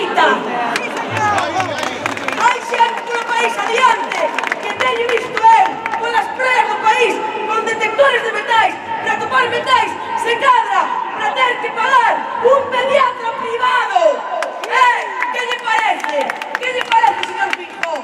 bonita. Hai xente polo país adiante que teño visto eu polas praias do país con detectores de metais para topar metais se cadra para ter que pagar un pediatra privado. Que lle parece? Que lle parece, señor Feijóo?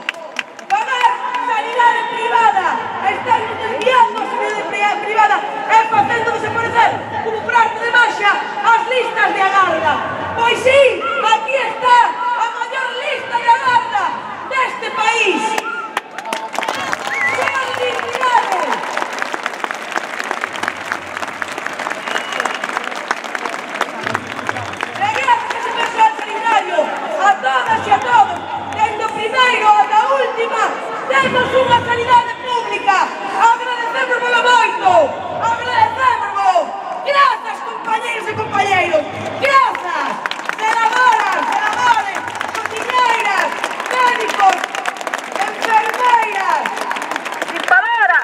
Pagar sanidade privada, estarnos desviando a sanidade privada e facendo desaparecer como por arte de magia as listas de agarda. Pois sí, aquí está a maior lista de agarda deste país. Chega de dignidade. E gracias a ese persoal sanitario, a todas e a todos, desde o primeiro ata a última, temos unha sanidade pública. Agradecemos polo moito. Agradecemos. Grazas, compañeros e compañeiros. Grazas. Seladoras, seladores, cociñeiras, médicos, enfermeiras, ¡Disparadora!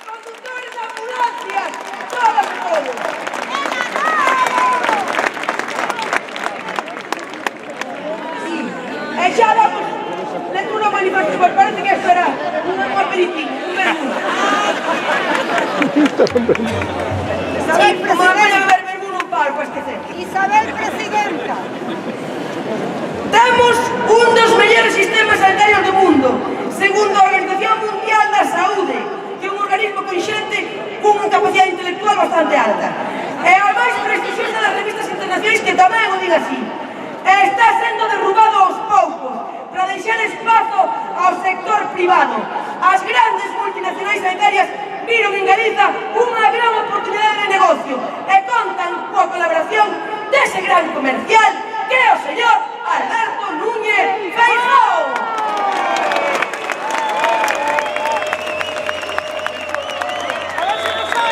conductores de ambulancias, todas e todos. Sí, e xa damos lectura ao manifesto, pois parece que isto era un aperitivo, un menú. Sabéis, como a voy a beber menú nun palco, esquecer. Isabel Presidenta. Temos un dos mellores sistemas sanitarios do mundo, segundo a Organización Mundial da Saúde, que é un organismo con xente cunha capacidade intelectual bastante alta. E a máis prestixiosa das revistas internacionais que tamén o diga así. E está sendo derrubado aos poucos para deixar espazo ao sector privado. As grandes multinacionais sanitarias viron en Galiza unha gran oportunidade de negocio e contan coa colaboración dese gran comercial que é o señor Alberto Núñez Feijóo.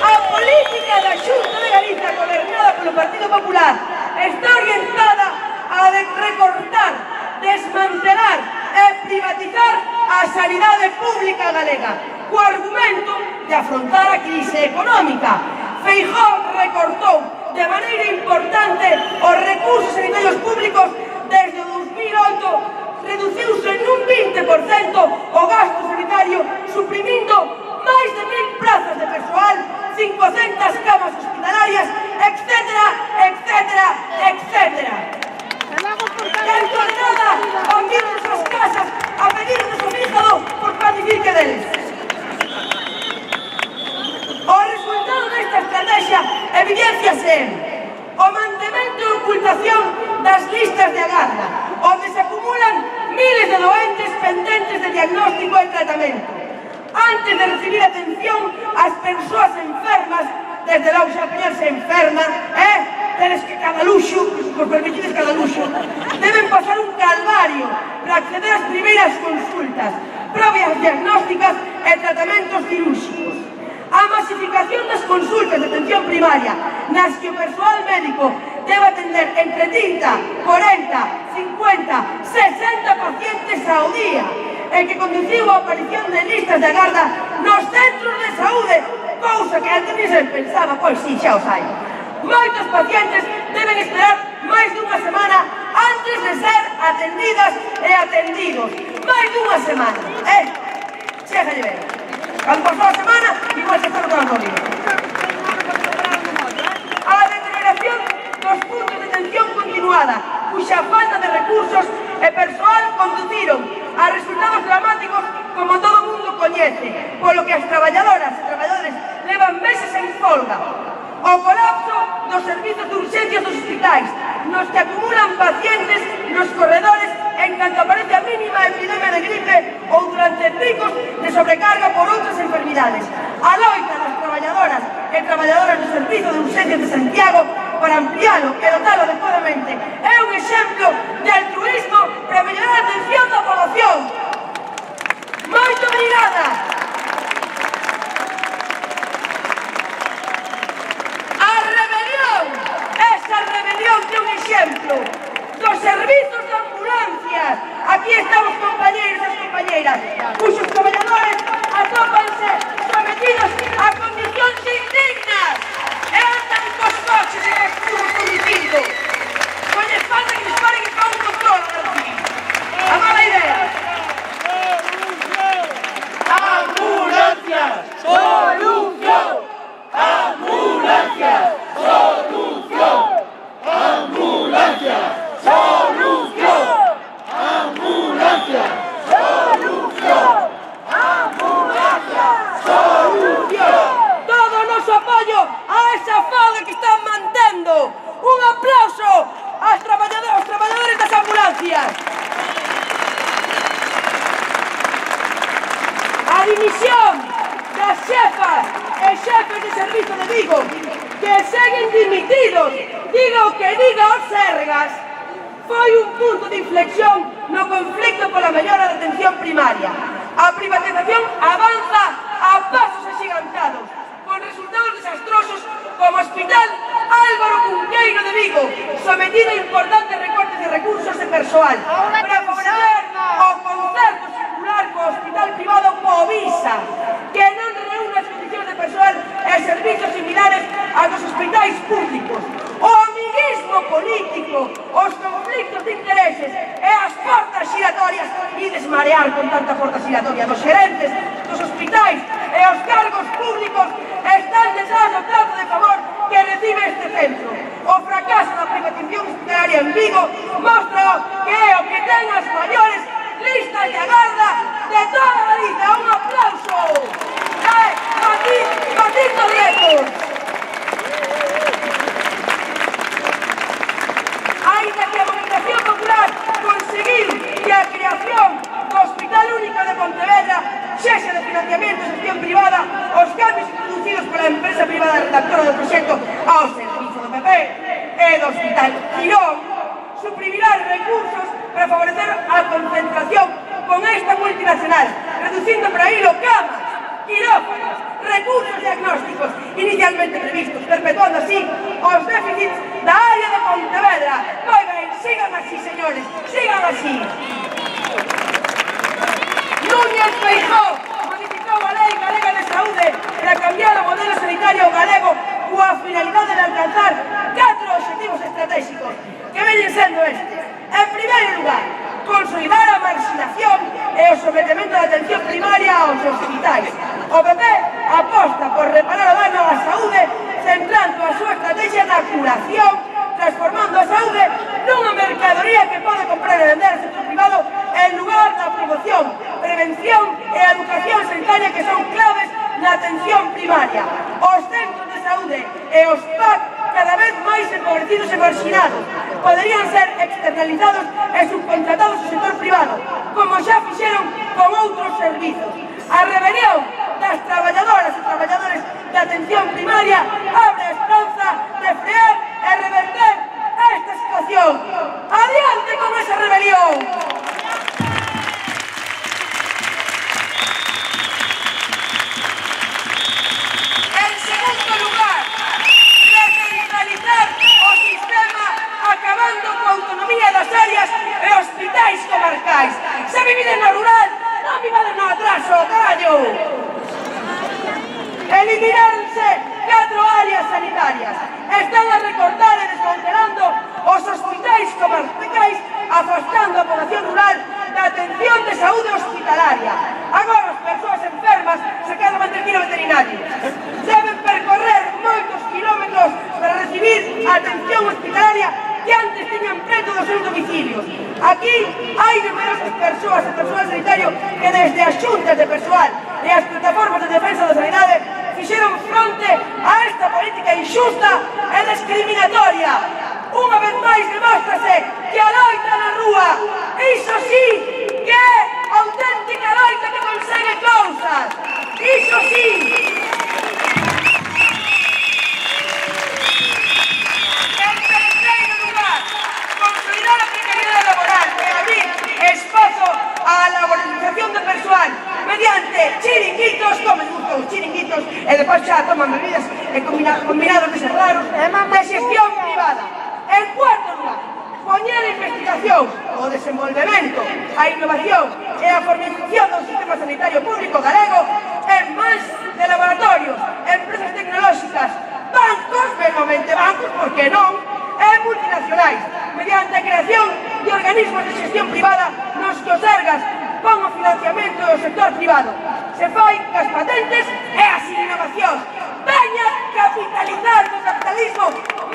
A política da Xunta de Galiza gobernada polo Partido Popular está orientada a recortar, desmantelar e privatizar a sanidade pública galega, co argumento de afrontar a crise económica. Feijóo recortou de maneira importante os recursos sanitarios públicos desde o 2008, reduciuse nun 20% o gasto sanitario, suprimindo máis de 1000 plazas de persoal, 500 camas hospitalarias, etcétera, etcétera, etcétera. E entornada a unirnos ás casas a pedirnos o fígado por planifique deles. O resultado desta estrategia evidenciase o mantemento e ocultación das listas de agarda, onde se acumulan miles de doentes pendentes de diagnóstico e tratamento. Antes de recibir atención, as persoas enfermas, desde logo xa poñerse enferma, tenes que cada luxo, por permitides cada luxo, deben pasar un calvario para acceder ás primeiras consultas, probias diagnósticas e tratamentos cirúrxicos. A masificación das consultas de atención primaria, nas que o persoal médico debe atender entre 30, 40, 50, 60 pacientes ao día, e que conduciu a aparición de listas de agarda nos centros de saúde, cousa que antes ni se pensaba, pois si, xa o sai. Moitos pacientes deben esperar máis dunha semana antes de ser atendidas e atendidos. Máis dunha semana, Chega de ver. Cando pasou a semana, igual se está notando o lío. A deterioración dos puntos de atención continuada, cuxa falta de recursos e persoal conduciron a resultados dramáticos como todo o mundo coñece, polo que as traballadoras e traballadores levan meses en folga. O colapso dos servizos de urxencias dos hospitais, nos que acumulan pacientes nos corredores en canto aparece a mínima epidemia de gripe ou durante picos de sobrecarga por outras enfermidades. A loita das traballadoras e traballadoras do Servizo de Urxencias de Santiago para ampliálo e dotalo adecuadamente é un exemplo de altruismo para mellorar a atención da población. Moito obrigada! Que é un exemplo dos servizos de ambulancias. Aquí estamos compañeiros e compañeiras, cuxos traballadores atópanse sometidos a condicións indignas e andan cos coches e cos tubos conducindo. Non lles falta que les paren e con un control. Gracias. A dimisión das xefas e xefes de servizo de Vigo que seguen dimitidos, diga o que diga o Sergas, foi un punto de inflexión no conflicto pola mellora da atención primaria. A privatización avanza a pasos axigantados, con resultados desastrosos como o Hospital Álvaro Cunqueiro de Vigo, sometido a importantes recortes de recursos e persoal para favorecer o concerto singular co hospital privado Povisa, que non reúne as condicións de persoal e servizos similares aos dos hospitais públicos. O amiguismo político, os conflictos de intereses e as portas xiratorias, e desmarear con tanta porta xiratoria dos xerentes dos hospitais e os cargos públicos están detrás do trato de favor que recibe este centro. O fracaso da privatización hospitalaria en Vigo mostra que é o que ten as maiores listas de agarda de toda Galicia. Un aplauso! Matito Records! Ainda que a movilización popular conseguir que a creación do Hospital Único de Pontevedra sexa de financiamento e gestión privada, os cambios introducidos pola empresa privada redactora do proxecto ao servizo do PP e do Hospital Quirón suprimirá recursos para favorecer a concentración con esta multinacional, reducindo para hilo camas, quirófanos, recursos diagnósticos inicialmente previstos, perpetuando así os déficits da área de Pontevedra. Moi ben, sigan así, señores, sigan así. Núñez Feijóo modificou a Lei Galega de Saúde para cambiar o modelo sanitario galego coa finalidade de alcanzar 4 obxectivos estratégicos, que veñen sendo estes. En primeiro lugar, consolidar a marxinación e o sometemento da atención primaria aos hospitais. O PP aposta por reparar o dano á saúde centrando a súa estrategia na curación, transformando a saúde nunha mercadoría que pode comprar e vender ao sector privado en lugar da promoción, prevención e educación sanitaria que son claves na atención primaria. Os centros de saúde e os PAC cada vez máis empobrecidos e marxinados poderían ser externalizados e subcontratados ao sector privado, como xa fixeron con outros servizos. A rebelión das traballadoras e traballadores da atención primaria abre a esperanza de frear e reverter esta situación. Adiante con esa rebelión! En segundo lugar, recentralizar o sistema acabando coa autonomía das áreas e hospitais comarcais. Se vividen no rural, non vivades no atraso, carallo! Eliminarse 4 áreas sanitarias. Están a recortar e desmantelando os hospitais comarcais, afastando a población rural da atención de saúde hospitalaria. Agora as persoas enfermas se quedan ante o veterinario. Deben percorrer moitos kilómetros para recibir a atención hospitalaria que antes tiñan preto dos seus domicilios. Aquí hai numerosas persoas e persoal sanitario que desde as xuntas de persoal e as plataformas de defensa da sanidade fixeron fronte a esta política injusta e discriminatoria. Unha vez máis demóstrase que a loita na rúa, iso sí, que é auténtica loita que consegue cousas. Iso sí. En terceiro lugar, consolidar a precariedade laboral e abrir espazo á laboralización de persoal mediante chiringuitos, como les gustan os chiringuitos, e depois xa toman bebidas e combinados de ser raros, de xestión privada. En cuarto lugar, poñer a investigación, o desenvolvemento, a innovación e a formación do sistema sanitario público galego en mans de laboratorios, empresas tecnolóxicas, bancos, menamente bancos, porque non, e multinacionais, mediante a creación de organismos de xestión privada nos que os Sergas pon o financiamento do sector privado. Se fai cas patentes e as innovacións. Veña capitalizar do capitalismo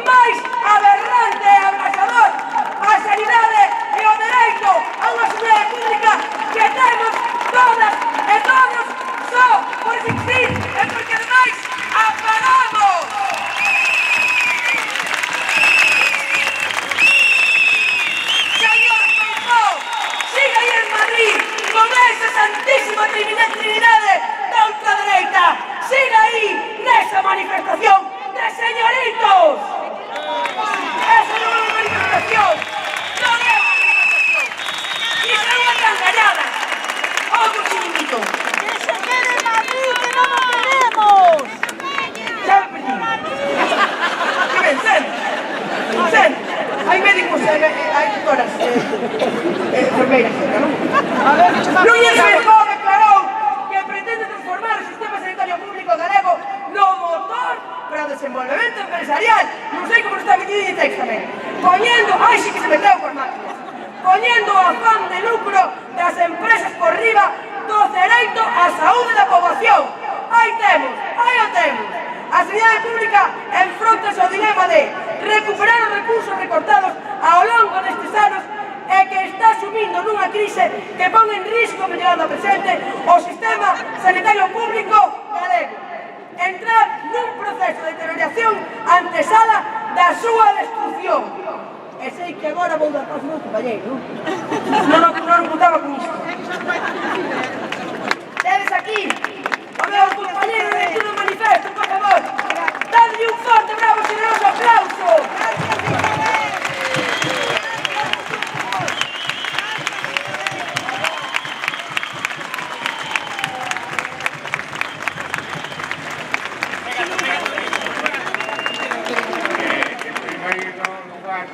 máis aberrante e abrasador a sanidade e o dereito a unha sanidade pública que temos todas e todos só por existir e porque ademais a pagamos. Señor manifestación de señoritos. Esa non é unha manifestación. Non é unha manifestación. E se non é tan callada. Outro chiringuito. ¡Que se quede en Madrid, que no lo queremos! Xa me perdí. Que ben, sen. Hai médicos e hai doctoras, enfermeiras, non? Núñez Feijóo declarou que pretende transformar o sistema sanitario público galego no motor para o desenvolvemento empresarial. Non sei como está metido en texto tamén. Poñendo, ai, sí que se meteu por máquinas. Poñendo o afán de lucro das empresas por riba do dereito á saúde da poboación. Aí o temos. A sanidade pública enfróntase ao dilema de recuperar os recursos recortados ao longo destes anos e que está sumindo nunha crise que pon en risco, mellorando a presente, o sistema sanitario público galego. Entrar nun proceso de deterioración antesala da súa destrucción. E sei que agora vou dar paso ao meu compañeiro. Non contaba con isto. Tedes aquí o meu compañeiro de lectura do manifesto, por favor. Dadle un forte, bravo, generoso aplauso.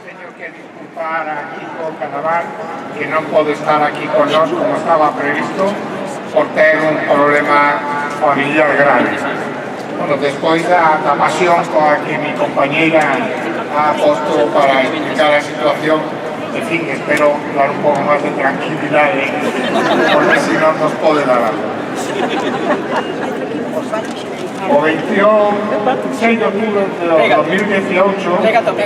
Teño que disculpar a Kiko Cadaval, que non pode estar aquí con nós como estaba previsto por ter un problema familiar grave. Bueno, despois da pasión coa que mi compañeira ha posto para explicar a situación, en fin, espero dar un pouco máis de tranquilidade, porque si non nos pode dar algo. O 26 de octubre de 2018,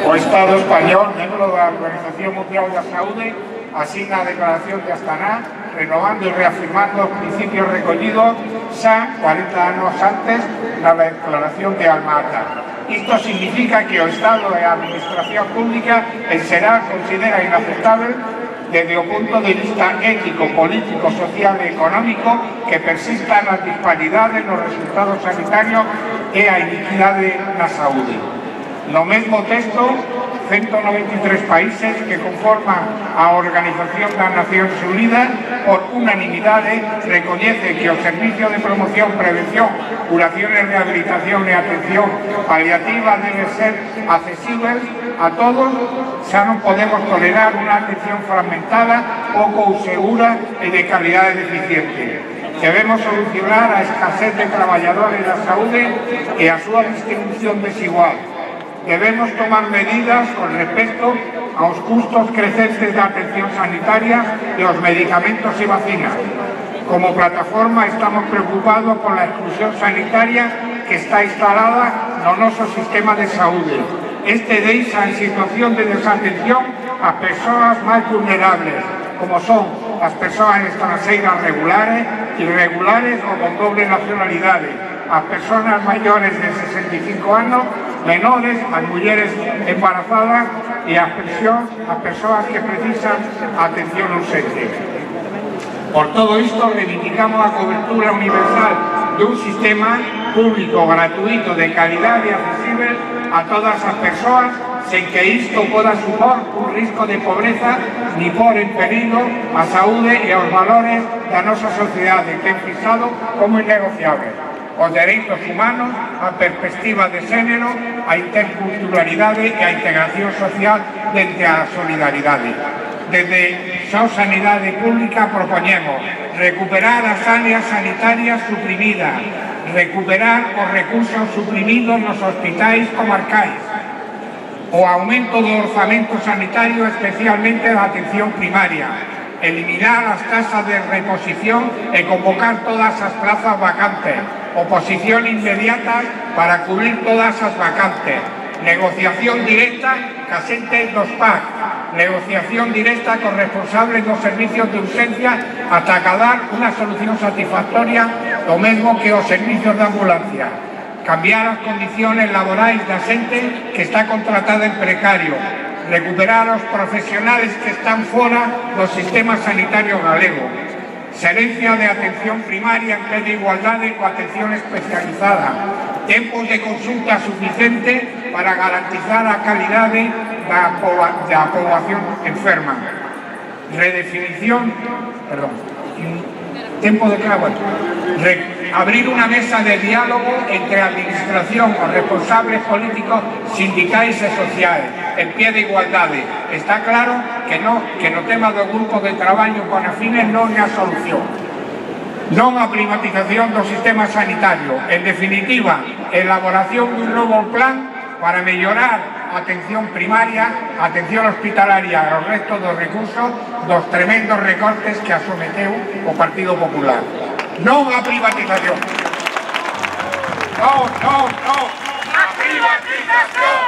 o Estado español, membro da Organización Mundial da Saúde, asigna a Declaración de Astana, renovando e reafirmando os principios recollidos xa 40 anos antes na Declaración de Alma-Ata. Isto significa que o Estado e a Administración Pública será considera inaceptable desde o punto de vista ético, político, social e económico que persistan as disparidades nos resultados sanitarios e a iniquidade na saúde. No mesmo texto, 193 países que conforman a Organización das Nacións Unidas por unanimidade recoñece que o Servicio de Promoción, Prevención, Curación e Rehabilitación e Atención Paliativa debe ser accesible a todos. Xa non podemos tolerar unha atención fragmentada, pouco segura e de calidade deficiente. Debemos solucionar a escasez de traballadores da saúde e a súa distribución desigual. Debemos tomar medidas con respecto aos custos crecentes da atención sanitaria e os medicamentos e vacinas. Como plataforma estamos preocupados por la exclusión sanitaria que está instalada no noso sistema de saúde. Este deixa en situación de desatención a persoas máis vulnerables, como son as persoas extranxeiras regulares, irregulares ou con doble nacionalidade, as persoas maiores de 65 anos, menores, as mulleres embarazadas e as persoas que precisan atención urgente. Por todo isto, reivindicamos a cobertura universal dun sistema público, gratuito, de calidade e accesible a todas as persoas, sen que isto poda supor un risco de pobreza ni por en perigo a saúde e os valores da nosa sociedade que é fixado como innegociables. Os dereitos humanos, a perspectiva de xénero, a interculturalidade e a integración social dentro a solidaridade. Desde Só Sanidade Pública propoñemos recuperar as áreas sanitarias suprimidas, recuperar os recursos suprimidos nos hospitais comarcais, o aumento do orzamento sanitario, especialmente da atención primaria, eliminar as tasas de reposición e convocar todas as plazas vacantes, oposición inmediata para cubrir todas as vacantes, negociación directa casente dos PAC, negociación directa con responsables dos servicios de urgencia ata acadar unha solución satisfactoria, lo mesmo que os servicios de ambulancia. Cambiar as condiciones laborais da xente que está contratada en precario, recuperar os profesionales que están fora do sistema sanitario galego, xerencia de atención primaria en vez de igualdade coa atención especializada, tempos de consulta suficientes para garantizar a calidade da poboación enferma. Redefinición, tempo de clavo. Abrir una mesa de diálogo entre a administración, os responsables políticos, sindicais e sociais, en pie de igualdade. Está claro que no tema do grupo de traballo con afines non é a solución. Non a privatización do sistema sanitario. En definitiva, elaboración dun novo plan para mellorar a atención primaria, a atención hospitalaria e o resto dos recursos dos tremendos recortes que asometeu o Partido Popular. Non a privatización. Non, non, non. A privatización.